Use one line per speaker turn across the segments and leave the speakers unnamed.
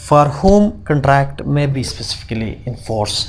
for whom contract may be specifically enforced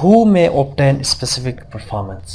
who may obtain specific performance।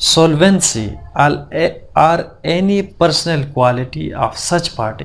solvency or any personal quality of such party।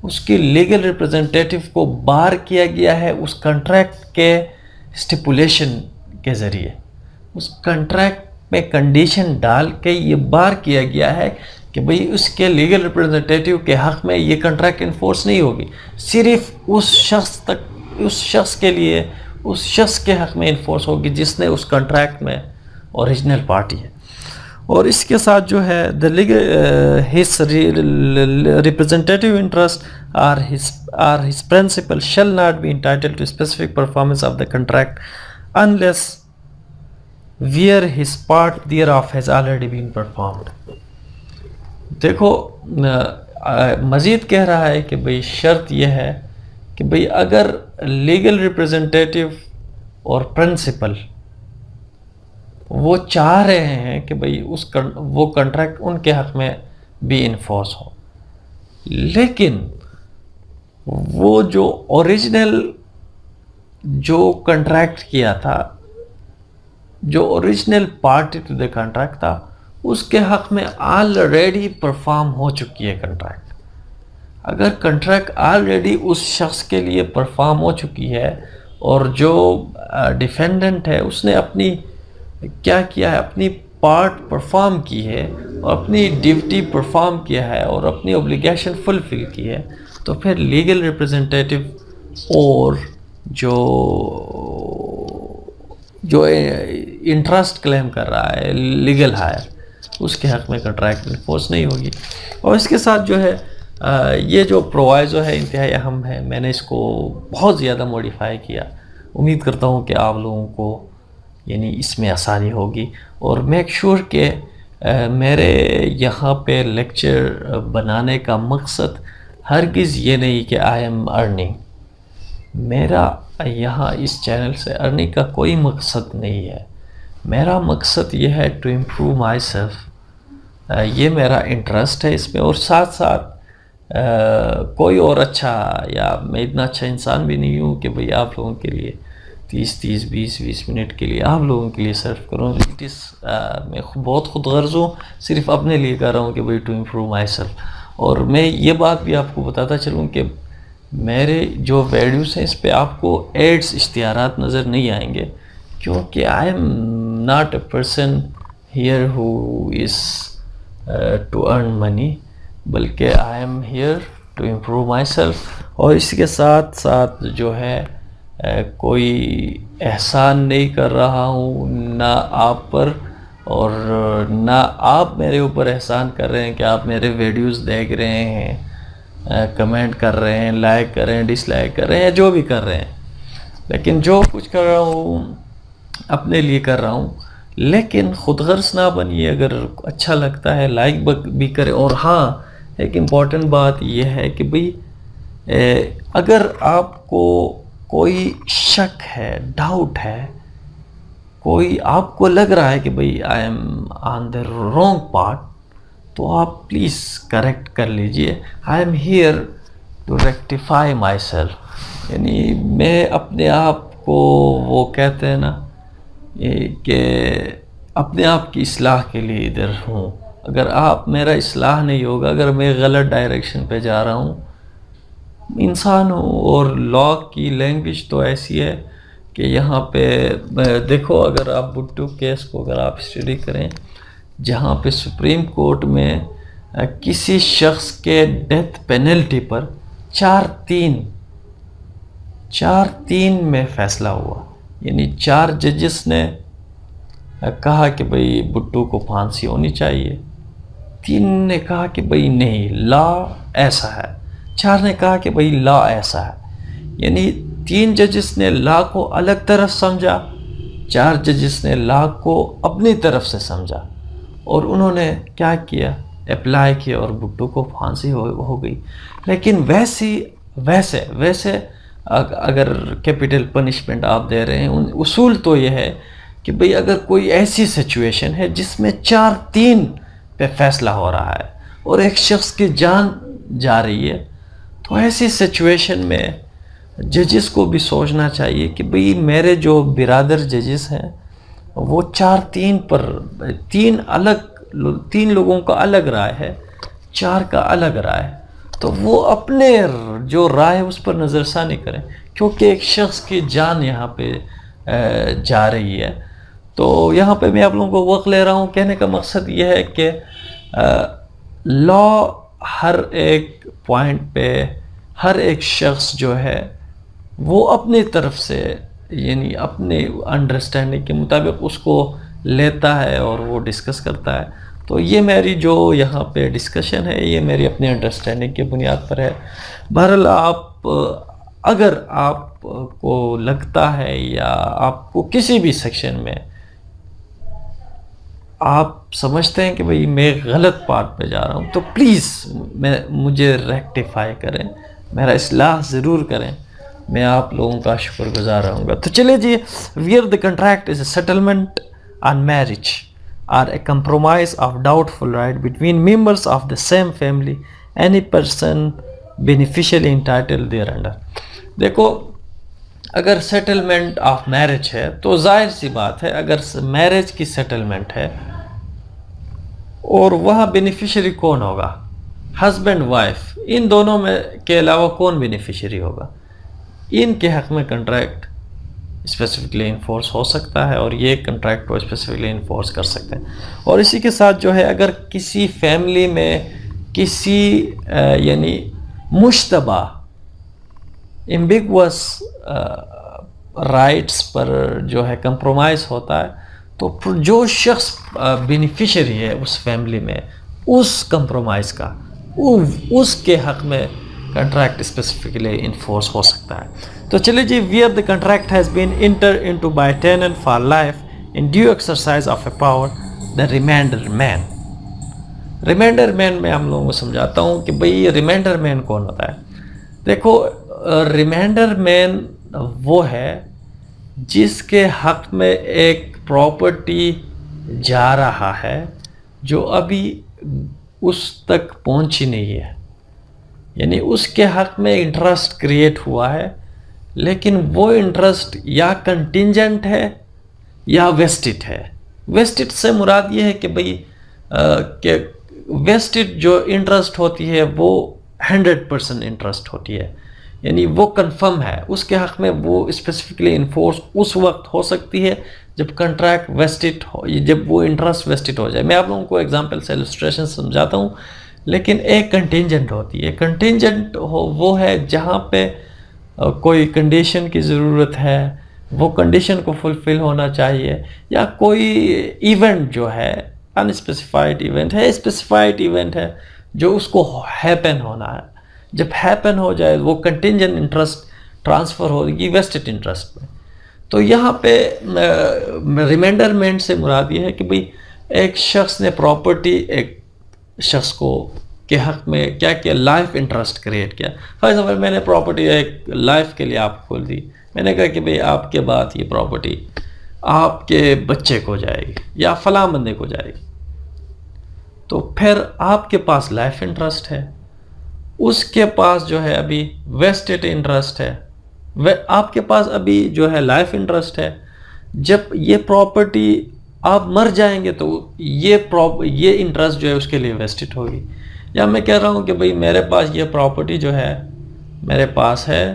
اس کی legal representative کو بار کیا گیا ہے اس contract کے stipulation کے ذریعے. اس کنٹریکٹ میں کنڈیشن ڈال کے یہ بار کیا گیا ہے کہ بھئی اس کے لیگل ریپرزنٹیٹیو کے حق میں یہ کنٹریکٹ انفورس نہیں ہوگی، صرف اس شخص کے لیے، اس شخص کے حق میں انفورس ہوگی جس نے اس کنٹریکٹ میں اوریجنل پارٹی ہے. اور اس کے ساتھ جو ہے his representative interest or his principal shall not be entitled to specific performance of the contract unless where his part thereof has already been performed. دیکھو مزید کہہ رہا ہے کہ بھئی شرط یہ ہے کہ بھئی اگر لیگل ریپرزنٹیٹیو اور پرنسپل وہ چاہ رہے ہیں کہ بھئی وہ کنٹریکٹ ان کے حق میں بھی انفورس ہو، لیکن وہ جو اوریجنل جو کنٹریکٹ کیا تھا، جو original party to the contract تھا، اس کے حق میں آلریڈی پرفارم ہو چکی ہے کنٹریکٹ. اگر کنٹریکٹ آلریڈی اس شخص کے لیے پرفارم ہو چکی ہے اور جو ڈیفینڈنٹ ہے اس نے اپنی کیا کیا ہے، اپنی پارٹ پرفارم کی ہے اور اپنی ڈیوٹی پرفارم کیا ہے اور اپنی اوبلیگیشن فلفل کی ہے، تو پھر لیگل ریپرزنٹیٹیو اور جو انٹرسٹ کلیم کر رہا ہے لیگل ہائر، اس کے حق میں کنٹریکٹ انفورس نہیں ہوگی. اور اس کے ساتھ جو ہے یہ جو پرووائزو ہے انتہائی اہم ہے. میں نے اس کو بہت زیادہ موڈیفائی کیا. امید کرتا ہوں کہ آپ لوگوں کو یعنی اس میں آسانی ہوگی. اور میک شور کہ میرے یہاں پہ لیکچر بنانے کا مقصد ہرگز یہ نہیں کہ آئی ایم ارننگ. میرا یہاں اس چینل سے ارننگ کا کوئی مقصد نہیں ہے. میرا مقصد یہ ہے ٹو امپروو مائی سیلف. یہ میرا انٹرسٹ ہے اس میں. اور ساتھ ساتھ کوئی اور اچھا، یا میں اتنا اچھا انسان بھی نہیں ہوں کہ بھئی آپ لوگوں کے لیے 20 منٹ کے لیے آپ لوگوں کے لیے سرو کروں. میں بہت خود غرض ہوں، صرف اپنے لیے کر رہا ہوں کہ بھئی ٹو امپروو مائی سیلف. اور میں یہ بات بھی آپ کو بتاتا چلوں کہ میرے جو ویڈیوز ہیں اس پہ آپ کو ایڈز، اشتہارات نظر نہیں آئیں گے، کیونکہ I am not a person here who is to earn money, بلکہ I am here to improve myself. اور اس کے ساتھ ساتھ جو ہے کوئی احسان نہیں کر رہا ہوں نہ آپ پر، اور نہ آپ میرے اوپر احسان کر رہے ہیں کہ آپ میرے ویڈیوز دیکھ رہے ہیں، کمنٹ کر رہے ہیں، لائک کر رہے ہیں، ڈس لائک کر رہے ہیں، جو بھی کر رہے ہیں. لیکن جو کچھ کر رہا ہوں اپنے لیے کر رہا ہوں. لیکن خود غرض نہ بنیے. اگر اچھا لگتا ہے لائک بھی کرے. اور ہاں، ایک امپورٹنٹ بات یہ ہے کہ بھئی اگر آپ کو کوئی شک ہے، ڈاؤٹ ہے، کوئی آپ کو لگ رہا ہے کہ بھئی I am on the wrong part, تو آپ پلیز کریکٹ کر لیجئے. I am here to rectify myself. یعنی میں اپنے آپ کو وہ کہتے ہیں نا کہ اپنے آپ کی اصلاح کے لیے ادھر ہوں. اگر آپ میرا اصلاح نہیں ہوگا، اگر میں غلط ڈائریکشن پہ جا رہا ہوں، انسان ہوں. اور لاء کی لینگویج تو ایسی ہے کہ یہاں پہ دیکھو، اگر آپ بھٹو کیس کو اگر آپ اسٹڈی کریں، جہاں پہ سپریم کورٹ میں کسی شخص کے ڈیتھ پینلٹی پر 4-3 میں فیصلہ ہوا. یعنی 4 ججز نے کہا کہ بھئی بھٹو کو پھانسی ہونی چاہیے، 3 نے کہا کہ بھئی نہیں، لا ایسا ہے، 4 نے کہا کہ بھئی لا ایسا ہے. یعنی 3 ججز نے لا کو الگ طرف سمجھا، 4 ججز نے لا کو اپنی طرف سے سمجھا، اور انہوں نے کیا کیا، اپلائی کیا، اور بھٹو کو پھانسی ہو گئی. لیکن ویسے اگر کیپٹل پنشمنٹ آپ دے رہے ہیں، اصول تو یہ ہے کہ بھئی اگر کوئی ایسی سچویشن ہے جس میں 4-3 پہ فیصلہ ہو رہا ہے اور ایک شخص کی جان جا رہی ہے، تو ایسی سچویشن میں ججز کو بھی سوچنا چاہیے کہ بھئی میرے جو برادر ججز ہیں وہ 4-3 پر 3 لوگوں کا الگ رائے ہے، 4 کا الگ رائے ہے. تو وہ اپنے جو رائے اس پر نظر ثانی کریں، کیونکہ ایک شخص کی جان یہاں پہ جا رہی ہے. تو یہاں پہ میں آپ لوگوں کو وقت لے رہا ہوں. کہنے کا مقصد یہ ہے کہ لا ہر ایک پوائنٹ پہ ہر ایک شخص جو ہے وہ اپنی طرف سے یعنی اپنے انڈرسٹینڈنگ کے مطابق اس کو لیتا ہے اور وہ ڈسکس کرتا ہے. تو یہ میری جو یہاں پہ ڈسکشن ہے یہ میری اپنی انڈرسٹینڈنگ کی بنیاد پر ہے. بہرحال اگر آپ کو لگتا ہے یا آپ کو کسی بھی سیکشن میں آپ سمجھتے ہیں کہ بھئی میں غلط پارٹ پہ جا رہا ہوں تو پلیز مجھے ریکٹیفائی کریں، میرا اصلاح ضرور کریں. میں آپ لوگوں کا شکر گزار رہوں گا. تو چلے جی. Where the contract is a settlement on marriage or a compromise of doubtful right between members of the same family, any person beneficially entitled thereunder. دیکھو اگر سیٹلمنٹ آف میرج ہے تو ظاہر سی بات ہے اگر میرج کی سیٹلمنٹ ہے اور وہاں بینیفیشری کون ہوگا؟ ہسبینڈ وائف، ان دونوں میں کے علاوہ کون بینیفیشری ہوگا؟ ان کے حق میں کنٹریکٹ اسپیسیفکلی انفورس ہو سکتا ہے اور یہ کنٹریکٹ کو اسپیسیفکلی انفورس کر سکتے ہیں. اور اسی کے ساتھ جو ہے اگر کسی فیملی میں کسی یعنی مشتبہ ایمبیگوس رائٹس پر جو ہے کمپرومائز ہوتا ہے تو جو شخص بینیفیشری ہے اس فیملی میں اس کمپرومائز کا اس کے حق میں کنٹریکٹ اسپیسیفکلی انفورس ہو سکتا ہے. تو چلے جی. Where the contract has been enter into by tenant for life in due exercise of a power the remainder man. Remainder man میں ہم لوگوں کو سمجھاتا ہوں کہ بھئی یہ ریمائنڈر مین کون ہوتا ہے. دیکھو ریمائنڈر مین وہ ہے جس کے حق میں ایک پراپرٹی جا رہا ہے جو ابھی اس تک پہنچی نہیں ہے، یعنی اس کے حق میں انٹرسٹ کریٹ ہوا ہے لیکن وہ انٹرسٹ یا کنٹینجنٹ ہے یا ویسٹڈ ہے. ویسٹڈ سے مراد یہ ہے کہ بھئی کہ ویسٹڈ جو انٹرسٹ ہوتی ہے وہ 100% انٹرسٹ ہوتی ہے، یعنی وہ کنفرم ہے. اس کے حق میں وہ اسپیسیفکلی انفورس اس وقت ہو سکتی ہے جب کنٹریکٹ ویسٹڈ ہو، جب وہ انٹرسٹ ویسٹڈ ہو جائے. میں آپ لوگوں کو ایگزامپل سے السٹریشن سمجھاتا ہوں. لیکن ایک کنٹینجنٹ ہوتی ہے. کنٹینجنٹ وہ ہے جہاں پہ کوئی کنڈیشن کی ضرورت ہے، وہ کنڈیشن کو فلفل ہونا چاہیے، یا کوئی ایونٹ جو ہے ان اسپیسیفائڈ ایونٹ ہے، اسپیسیفائڈ ایونٹ ہے جو اس کو ہیپن ہونا ہے. جب ہیپن ہو جائے وہ کنٹینجنٹ انٹرسٹ ٹرانسفر ہوگی ویسٹڈ انٹرسٹ میں. تو یہاں پہ ریمائنڈرمنٹ سے مراد یہ ہے کہ بھئی ایک شخص نے پراپرٹی ایک شخص کو کے حق میں کیا کیا لائف انٹرسٹ کریٹ کیا. فار ایگزامپل میں نے پراپرٹی ایک لائف کے لیے آپ کھول دی. میں نے کہا کہ بھئی آپ کے بعد یہ پراپرٹی آپ کے بچے کو جائے گی یا فلاں بندے کو جائے گی. تو پھر آپ کے پاس لائف انٹرسٹ ہے، اس کے پاس جو ہے ابھی ویسٹڈ انٹرسٹ ہے، آپ کے پاس ابھی جو ہے لائف انٹرسٹ ہے. جب یہ پراپرٹی آپ مر جائیں گے تو یہ انٹرسٹ جو ہے اس کے لیے ویسٹڈ ہوگی. یا میں کہہ رہا ہوں کہ بھئی میرے پاس یہ پراپرٹی جو ہے میرے پاس ہے،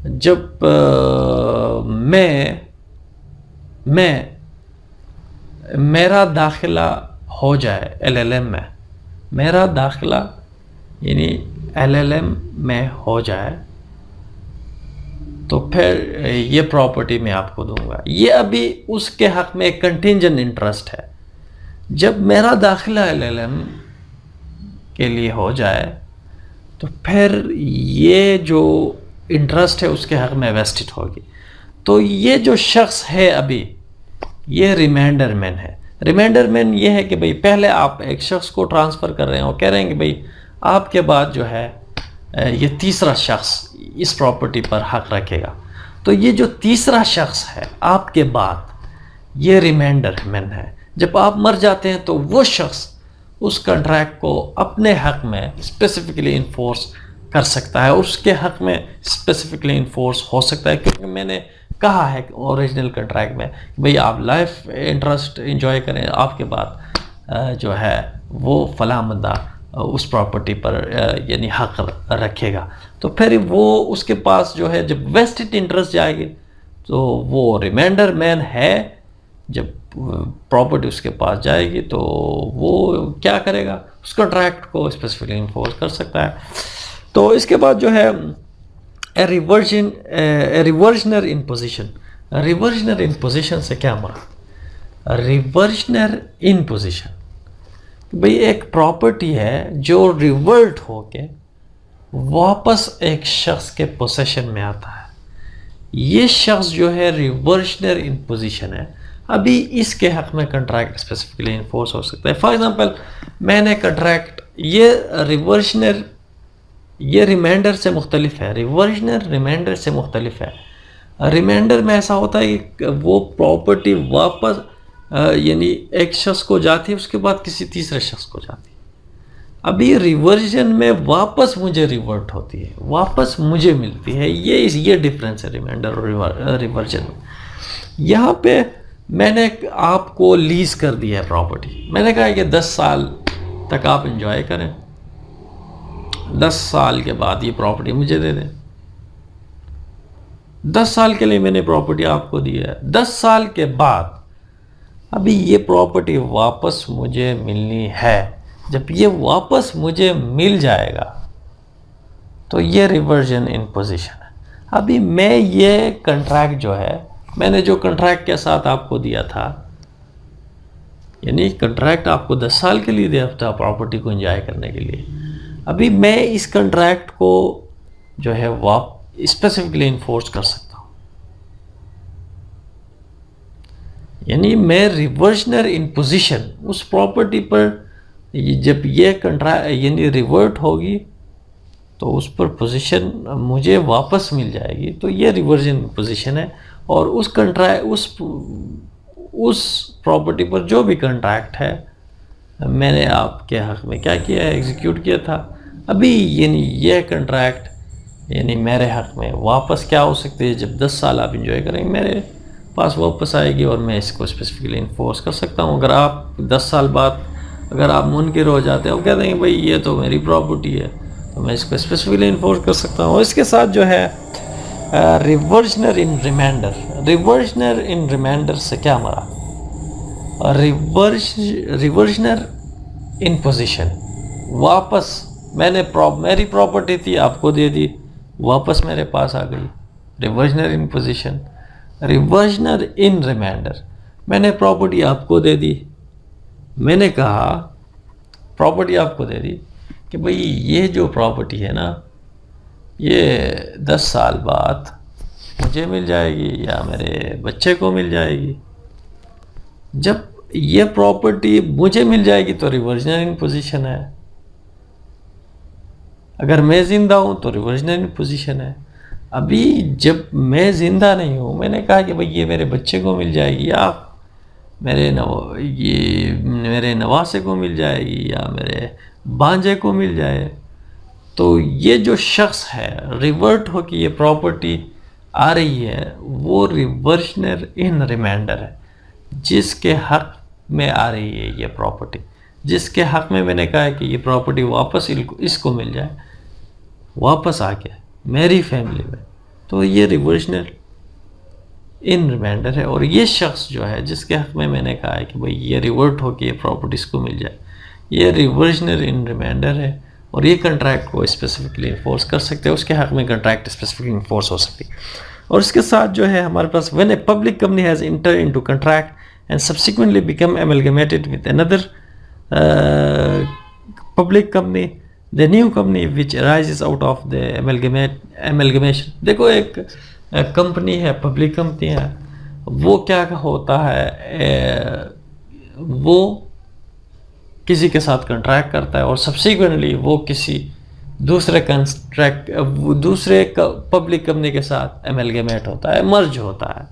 جب میرا داخلہ ہو جائے LLM میں، میرا داخلہ یعنی LLM میں ہو جائے تو پھر یہ پراپرٹی میں آپ کو دوں گا. یہ ابھی اس کے حق میں ایک کنٹینجنٹ انٹرسٹ ہے. جب میرا داخلہ LLM کے لیے ہو جائے تو پھر یہ جو انٹرسٹ ہے اس کے حق میں ویسٹڈ ہوگی. تو یہ جو شخص ہے ابھی یہ ریمائنڈر مین ہے. ریمائنڈر مین یہ ہے کہ بھئی پہلے آپ ایک شخص کو ٹرانسفر کر رہے ہیں اور کہہ رہے ہیں کہ بھئی آپ کے بعد جو ہے یہ تیسرا شخص اس پراپرٹی پر حق رکھے گا. تو یہ جو تیسرا شخص ہے آپ کے بعد یہ ریمائنڈر مین ہے. جب آپ مر جاتے ہیں تو وہ شخص اس کنٹریکٹ کو اپنے حق میں اسپیسیفکلی انفورس کر سکتا ہے، اس کے حق میں اسپیسیفکلی انفورس ہو سکتا ہے. کیونکہ میں نے کہا ہے اوریجنل کنٹریکٹ میں کہ بھئی آپ لائف انٹرسٹ انجوائے کریں، آپ کے بعد جو ہے وہ فلاں بندہ اس پراپرٹی پر یعنی حق رکھے گا. تو پھر وہ اس کے پاس جو ہے جب ویسٹڈ انٹرسٹ جائے گی تو وہ ریمائنڈر مین ہے جب پراپرٹی اس کے پاس جائے گی تو وہ کیا کرے گا, اس کنٹریکٹ کو اسپیسیفکلی انفورس کر سکتا ہے. تو اس کے بعد جو ہے ریورژنر ان پوزیشن. ریورژنر ان پوزیشن سے کیا مراد؟ ریورژنر ان پوزیشن بھئی ایک پراپرٹی ہے جو ریورٹ ہو کے واپس ایک شخص کے پوسیشن میں آتا ہے. یہ شخص جو ہے ریورژنر ان پوزیشن ہے, ابھی اس کے حق میں کنٹریکٹ اسپیسیفکلی انفورس ہو سکتا ہے. فار ایگزامپل میں نے کنٹریکٹ, یہ ریورژنر یہ ریمائنڈر سے مختلف ہے. ریورژنر ریمائنڈر سے مختلف ہے. ریمائنڈر میں ایسا ہوتا ہے کہ وہ پراپرٹی واپس یعنی ایک شخص کو جاتی ہے, اس کے بعد کسی تیسرے شخص کو جاتی ہے. ابھی ریورژن میں واپس مجھے ریورٹ ہوتی ہے, واپس مجھے ملتی ہے. یہ ڈفرینس ہے ریمائنڈر اور ریورژن میں. یہاں پہ میں نے آپ کو لیز کر دیا ہے پراپرٹی. میں نے کہا کہ 10 سال تک آپ انجوائے کریں, 10 سال کے بعد یہ پراپرٹی مجھے دے دیں. 10 سال کے لیے میں نے پراپرٹی آپ کو دی ہے. 10 سال کے بعد ابھی یہ پراپرٹی واپس مجھے ملنی ہے. جب یہ واپس مجھے مل جائے گا تو یہ ریورژن ان پوزیشن ہے. ابھی میں یہ کنٹریکٹ جو ہے, میں نے جو کنٹریکٹ کے ساتھ آپ کو دیا تھا, یعنی کنٹریکٹ آپ کو 10 سال کے لیے دیا تھا پراپرٹی کو انجوائے کرنے کے لیے, ابھی میں اس کنٹریکٹ کو جو ہے اسپیسیفکلی انفورس کر سکتا ہوں. یعنی میں ریورژنر ان پوزیشن اس پراپرٹی پر جب یہ کنٹریکٹ یعنی ریورٹ ہوگی تو اس پر پوزیشن مجھے واپس مل جائے گی, تو یہ ریورژن پوزیشن ہے. اور اس اس پراپرٹی پر جو بھی کنٹریکٹ ہے میں نے آپ کے حق میں کیا کیا ہے, ایگزیکیوٹ کیا تھا. ابھی یعنی یہ کنٹریکٹ یعنی میرے حق میں واپس کیا ہو سکتی ہے, جب 10 سال آپ انجوائے کریں گے میرے پاس واپس آئے گی اور میں اس کو اسپیسیفکلی انفورس کر سکتا ہوں. اگر آپ 10 سال بعد اگر آپ منکر ہو جاتے ہیں, وہ کہتے ہیں کہ بھائی یہ تو میری پراپرٹی ہے, تو میں اس کو اسپیسیفکلی انفورس کر سکتا ہوں. اس کے ساتھ جو ہے ریورژنر ان ریمائنڈر. ریورژنر ان ریمائنڈر سے کیا مراد؟ ریورژنر ان پوزیشن, واپس میں نے میری پراپرٹی تھی آپ کو دے دی, واپس میرے پاس آ گئی. ریورژنر ان پوزیشن. ریورژنر ان ریمائنڈر, میں نے پراپرٹی آپ کو دے دی, میں نے کہا پراپرٹی آپ کو دے دی کہ بھئی یہ جو پراپرٹی ہے نا یہ 10 سال بعد مجھے مل جائے گی یا میرے بچے کو مل جائے گی. جب یہ پراپرٹی مجھے مل جائے گی تو ریورژنر ان پوزیشن ہے. اگر میں زندہ ہوں تو ریورژنر ان پوزیشن ہے. ابھی جب میں زندہ نہیں ہوں, میں نے کہا کہ بھئی یہ میرے بچے کو مل جائے گی یا میرے نواسے کو مل جائے گی یا میرے بانجے کو مل جائے, تو یہ جو شخص ہے ریورٹ ہو کے یہ پراپرٹی آ رہی ہے وہ ریورژنر ان ریمائنڈر ہے, جس کے حق میں آ رہی ہے یہ پراپرٹی, جس کے حق میں نے کہا ہے کہ یہ پراپرٹی واپس اس کو مل جائے, واپس آ کے میری فیملی میں, تو یہ ریورژنر ان ریمائنڈر ہے. اور یہ شخص جو ہے جس کے حق میں نے کہا ہے کہ بھئی یہ ریورٹ ہو کے یہ پراپرٹی اس کو مل جائے, یہ ریورژنر ان ریمائنڈر ہے. اور یہ کنٹریکٹ کو اسپیسیفکلی انفورس کر سکتے ہیں, اس کے حق میں کنٹریکٹ اسپیسیفکلی انفورس ہو سکتی. اور اس کے ساتھ جو ہے ہمارے پاس when a public company has entered into contract and subsequently become amalgamated with another public company, the new company which arises out of the amalgamation. دیکھو ایک کمپنی ہے, پبلک کمپنی ہے, وہ کیا ہوتا ہے, وہ کسی کے ساتھ کنٹریکٹ کرتا ہے اور سبسیکوینٹلی وہ کسی دوسرے پبلک کمپنی کے ساتھ ایملگیمیٹ ہوتا ہے, مرج ہوتا ہے,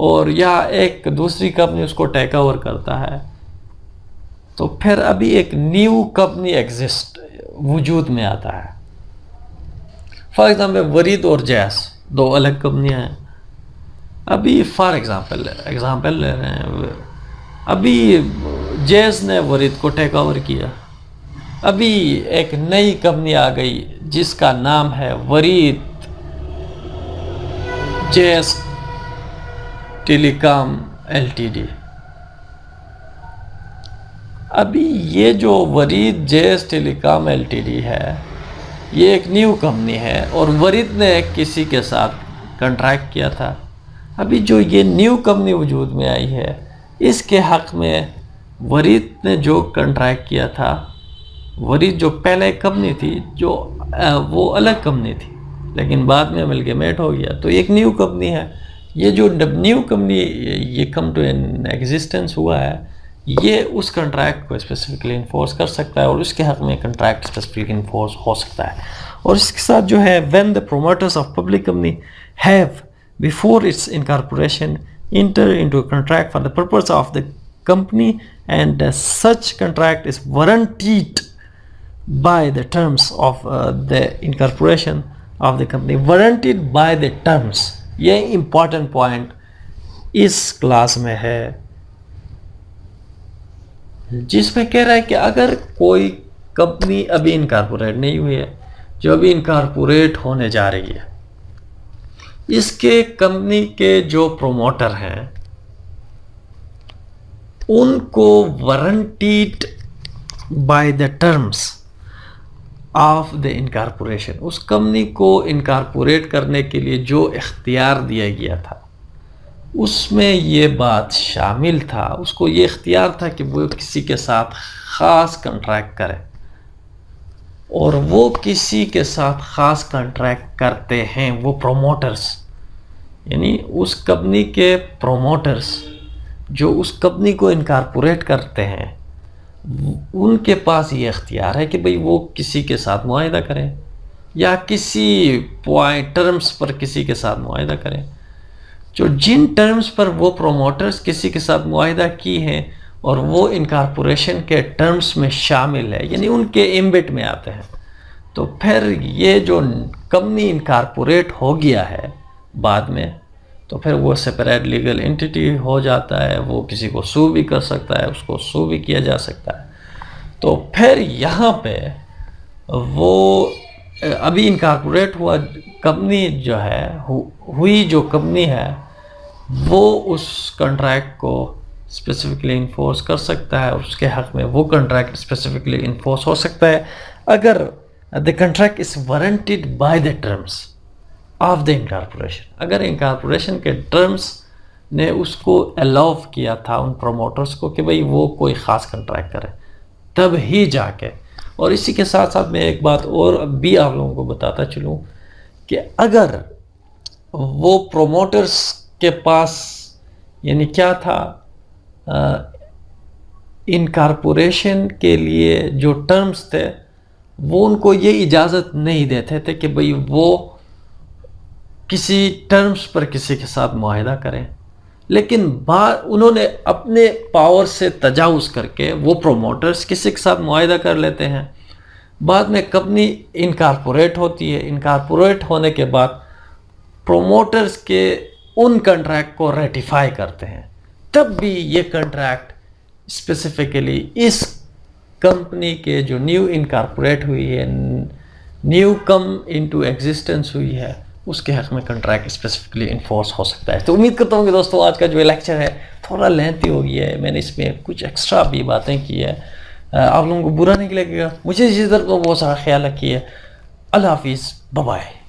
اور یا ایک دوسری کمپنی اس کو ٹیک اوور کرتا ہے, تو پھر ابھی ایک نیو کمپنی ایگزسٹ وجود میں آتا ہے. فار ایگزامپل ورید اور جیس 2 الگ کمپنیاں ہیں. ابھی فار ایگزامپل لے رہے ہیں, ابھی جیس نے ورید کو ٹیک اوور کیا, ابھی ایک نئی کمپنی آ گئی جس کا نام ہے ورید جے ایس ٹیلی کام LTD۔ ابھی یہ جو ورید جے ایس ٹیلی کام LTD ہے، یہ ایک نیو کمپنی ہے اور ورید نے کسی کے ساتھ کنٹریکٹ کیا تھا۔ ابھی جو یہ نیو کمپنی وجود میں آئی ہے، اس کے حق میں ورید نے جو کنٹریکٹ کیا تھا، ورید جو پہلے کمپنی تھی جو وہ الگ کمپنی تھی لیکن بعد میں املگیمیٹ ہو گیا، تو ایک نیو کمپنی ہے۔ یہ جو نیو کمپنی یہ کم ٹو این ایگزسٹنس ہوا ہے، یہ اس کنٹریکٹ کو اسپیسیفکلی انفورس کر سکتا ہے اور اس کے حق میں کنٹریکٹ اسپیسیفکلی انفورس ہو سکتا ہے۔ اور اس کے ساتھ جو ہے when the promoters of public company have before its incorporation enter into a contract for the purpose of the company and such contract is warranted by the terms of the incorporation of the company, warranted by the terms، یہ important point اس class میں ہے، جس میں کہہ رہا ہے کہ اگر کوئی کمپنی ابھی انکارپوریٹ نہیں ہوئی ہے، جو ابھی انکارپوریٹ ہونے جا رہی ہے، اس کے کمپنی کے جو پروموٹر ہیں ان کو warranted by the terms of the incorporation, اس کمپنی کو انکارپوریٹ کرنے کے لیے جو اختیار دیا گیا تھا اس میں یہ بات شامل تھا، اس کو یہ اختیار تھا کہ وہ کسی کے ساتھ خاص کنٹریکٹ کرے، اور وہ کسی کے ساتھ خاص کنٹریکٹ کرتے ہیں وہ پروموٹرز، یعنی اس کمپنی کے پروموٹرز جو اس کمپنی کو انکارپوریٹ کرتے ہیں، ان کے پاس یہ اختیار ہے کہ بھئی وہ کسی کے ساتھ معاہدہ کریں یا کسی پوائنٹ ٹرمز پر کسی کے ساتھ معاہدہ کریں، جو جن ٹرمز پر وہ پروموٹرز کسی کے ساتھ معاہدہ کی ہیں اور وہ انکارپوریشن کے ٹرمز میں شامل ہے، یعنی ان کے ایمبٹ میں آتے ہیں، تو پھر یہ جو کمپنی انکارپوریٹ ہو گیا ہے بعد میں، تو پھر وہ سپریٹ لیگل انٹیٹی ہو جاتا ہے، وہ کسی کو سو بھی کر سکتا ہے، اس کو سو بھی کیا جا سکتا ہے۔ تو پھر یہاں پہ وہ ابھی انکارپوریٹ ہوا کمپنی جو ہے ہوئی جو کمپنی ہے، وہ اس کنٹریکٹ کو اسپیسیفکلی انفورس کر سکتا ہے اور اس کے حق میں وہ کنٹریکٹ اسپیسیفکلی انفورس ہو سکتا ہے اگر the contract is warranted by the terms of the incorporation، اگر انکارپوریشن کے ٹرمز نے اس کو الاؤ کیا تھا ان پروموٹرز کو کہ بھئی وہ کوئی خاص کنٹریکٹ کرے، تب ہی جا کے۔ اور اسی کے ساتھ ساتھ میں ایک بات اور بھی آپ لوگوں کو بتاتا چلوں کہ اگر وہ پروموٹرز کے پاس یعنی کیا تھا، انکارپوریشن کے لیے جو ٹرمز تھے وہ ان کو یہ اجازت نہیں دیتے تھے کہ بھئی وہ کسی ٹرمز پر کسی کے ساتھ معاہدہ کریں، لیکن انہوں نے اپنے پاور سے تجاوز کر کے وہ پروموٹرز کسی کے ساتھ معاہدہ کر لیتے ہیں، بعد میں کمپنی انکارپوریٹ ہوتی ہے، انکارپوریٹ ہونے کے بعد پروموٹرز کے ان کنٹریکٹ کو ریٹیفائی کرتے ہیں، تب بھی یہ کنٹریکٹ اسپیسیفکلی اس کمپنی کے جو نیو انکارپوریٹ ہوئی ہے، نیو کم انٹو ایگزسٹنس ہوئی ہے، اس کے حق میں کنٹریکٹ اسپیسیفکلی انفورس ہو سکتا ہے۔ تو امید کرتا ہوں کہ دوستو آج کا جو لیکچر ہے تھوڑا لینتھی ہو گیا ہے، میں نے اس میں کچھ ایکسٹرا بھی باتیں کی ہے، آپ لوگوں کو برا نہیں لگے گا، مجھے اسی طرح بہت سارا خیال رکھیے۔ اللہ حافظ، بائے بائے۔